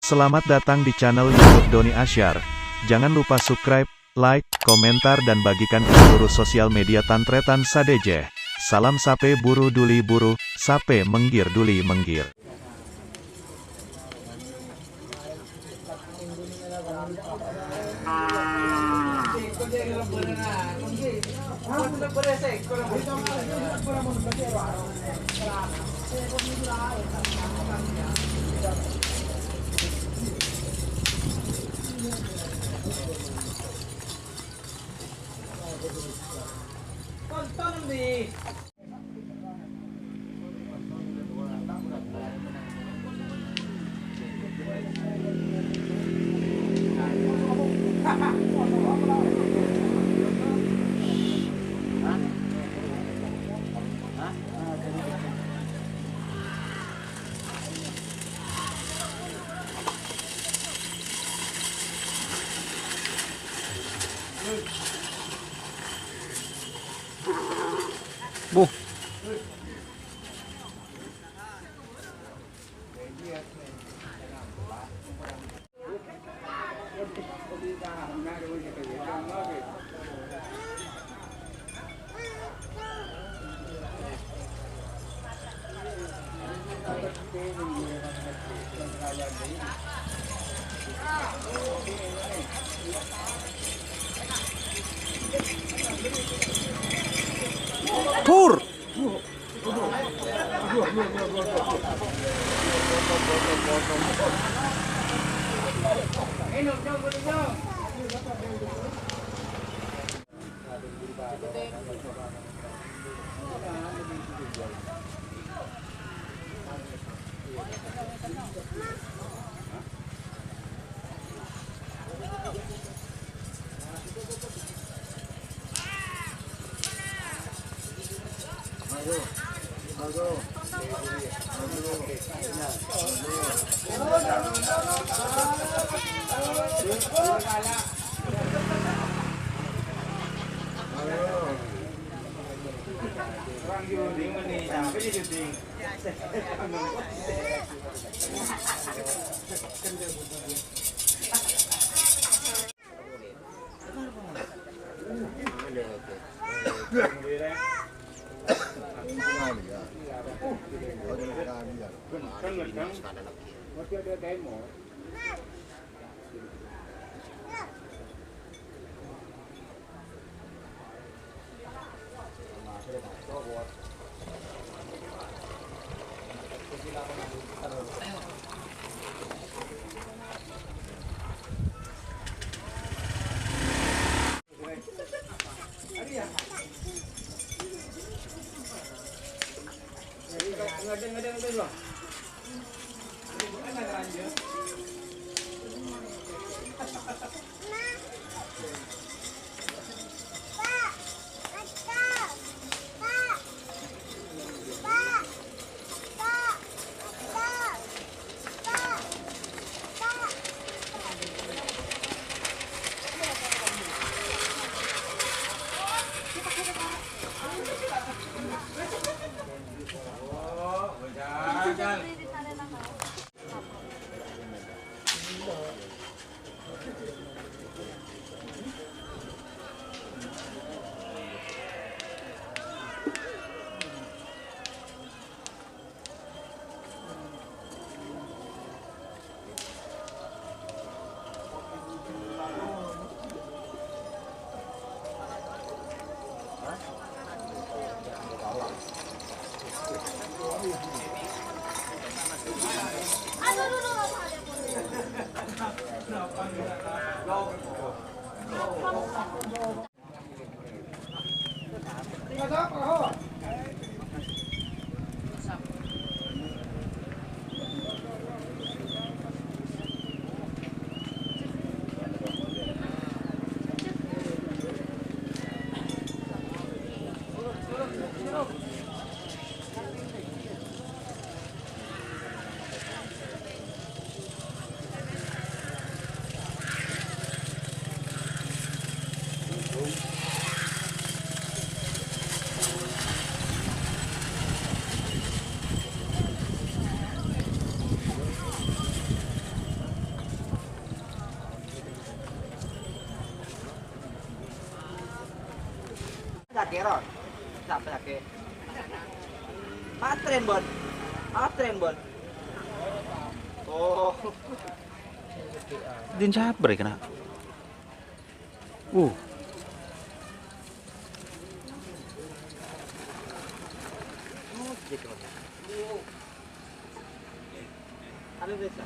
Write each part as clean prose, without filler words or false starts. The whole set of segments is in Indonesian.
Selamat datang di channel YouTube Doni Asyar. Jangan lupa subscribe, like, komentar dan bagikan ke seluruh sosial media Tantretan Sadejeh. Salam sape buru duli buru, sape menggir duli menggir. Bu. Pur. ron. Sampai pakai. Matren bon. Oh. Din sabar kena. Ada desa.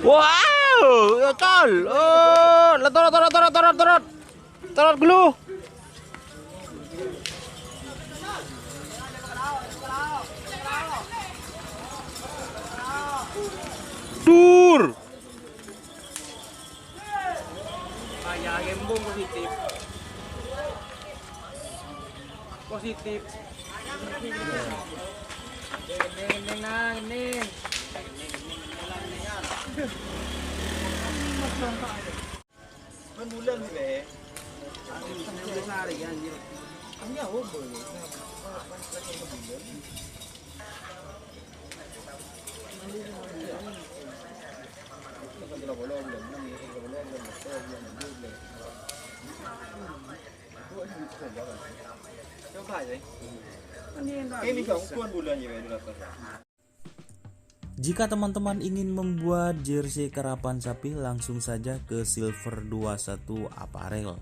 Wow, ya tol. Oh, torot gelu. Dur. Kayak gembong positif. Positif. Ini. Kan bulan sih, Be. Sampai hari anjir. Hanya hobo. Jika teman-teman ingin membuat jersey karapan sapi, langsung saja ke Silver 21 Apparel.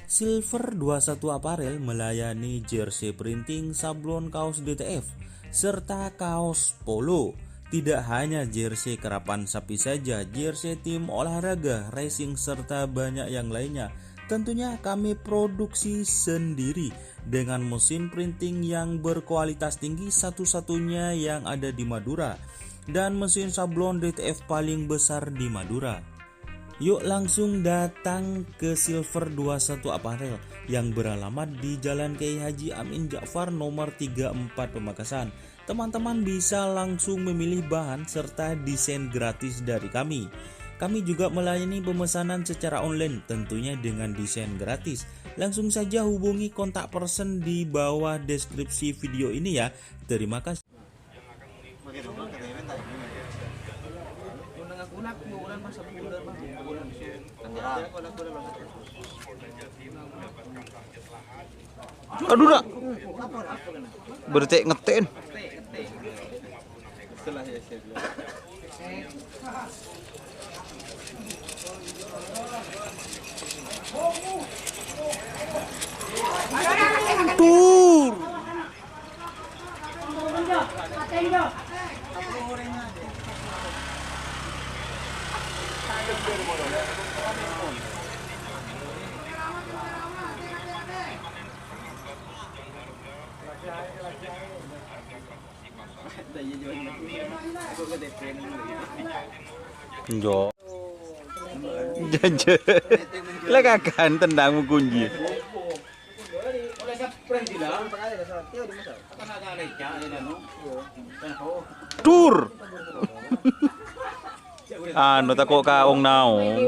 Silver 21 Apparel melayani jersey printing, sablon kaos DTF, serta kaos polo. Tidak hanya jersey karapan sapi saja, jersey tim olahraga, racing, serta banyak yang lainnya. Tentunya kami produksi sendiri dengan mesin printing yang berkualitas tinggi, satu-satunya yang ada di Madura, dan mesin sablon DTF paling besar di Madura. Yuk langsung datang ke Silver 21 Apparel yang beralamat di Jalan Kiai Haji Amin Ja'far nomor 34 Pamekasan. Teman-teman bisa langsung memilih bahan serta desain gratis dari kami. Kami juga melayani pemesanan secara online, tentunya dengan desain gratis. Langsung saja hubungi kontak person di bawah deskripsi video ini ya. Terima kasih. Aduh dah. Bertek ngetin. Tur. Jo. Jaje. Lah kakan tendang kunci. Tur. Anu tako kaong naong.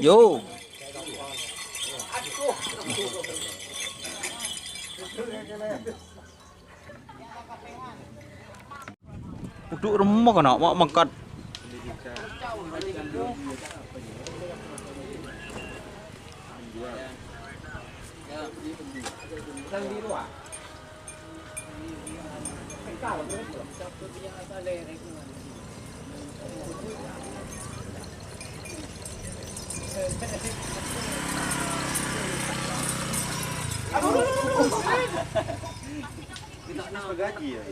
Yo. Uduk remuk nak mak mengkat. Gaji ya.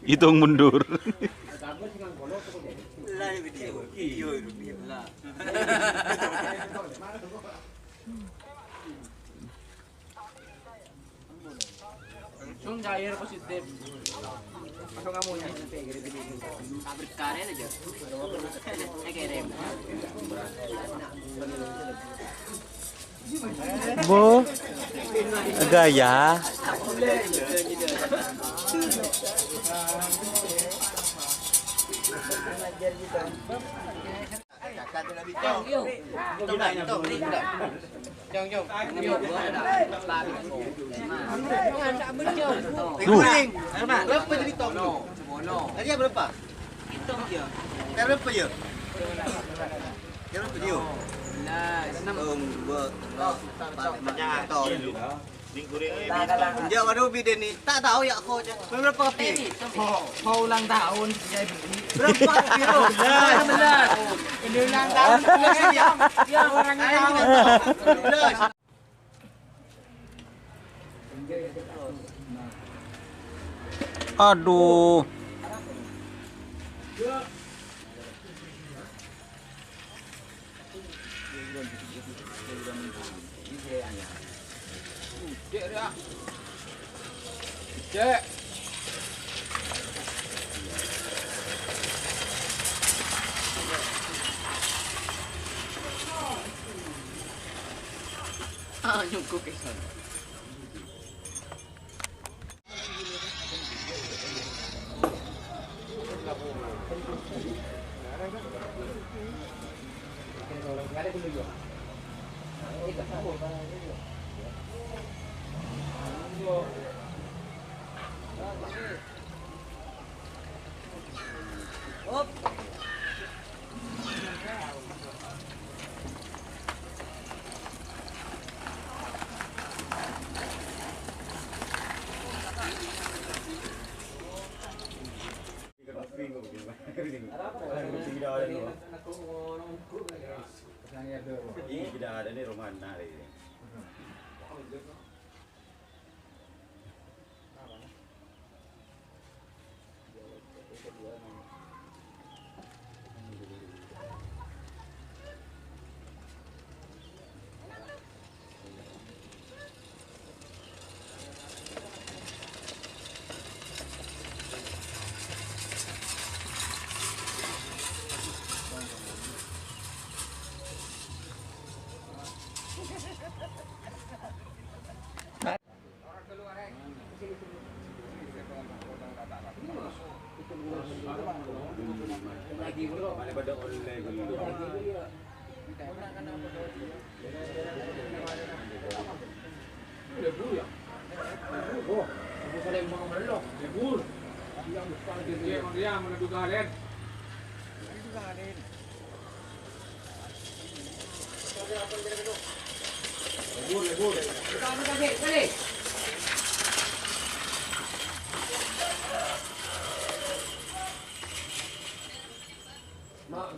Hitung mundur. Langsung cair positif. Langsung kamu nya. Pabrik karet aja. Kirim. Bu. Gaya. Dia baru biden ni tak tahu ya aku je. Berapa kopi? Mau ulang tahun jadi Berapa kilo? 11. Ini ulang tahun yang orang tahu. Aduh. Cek. Nyungkuk ke sana. Ini tidak ada nih rumah nari.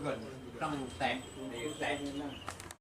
Gần trong tẹt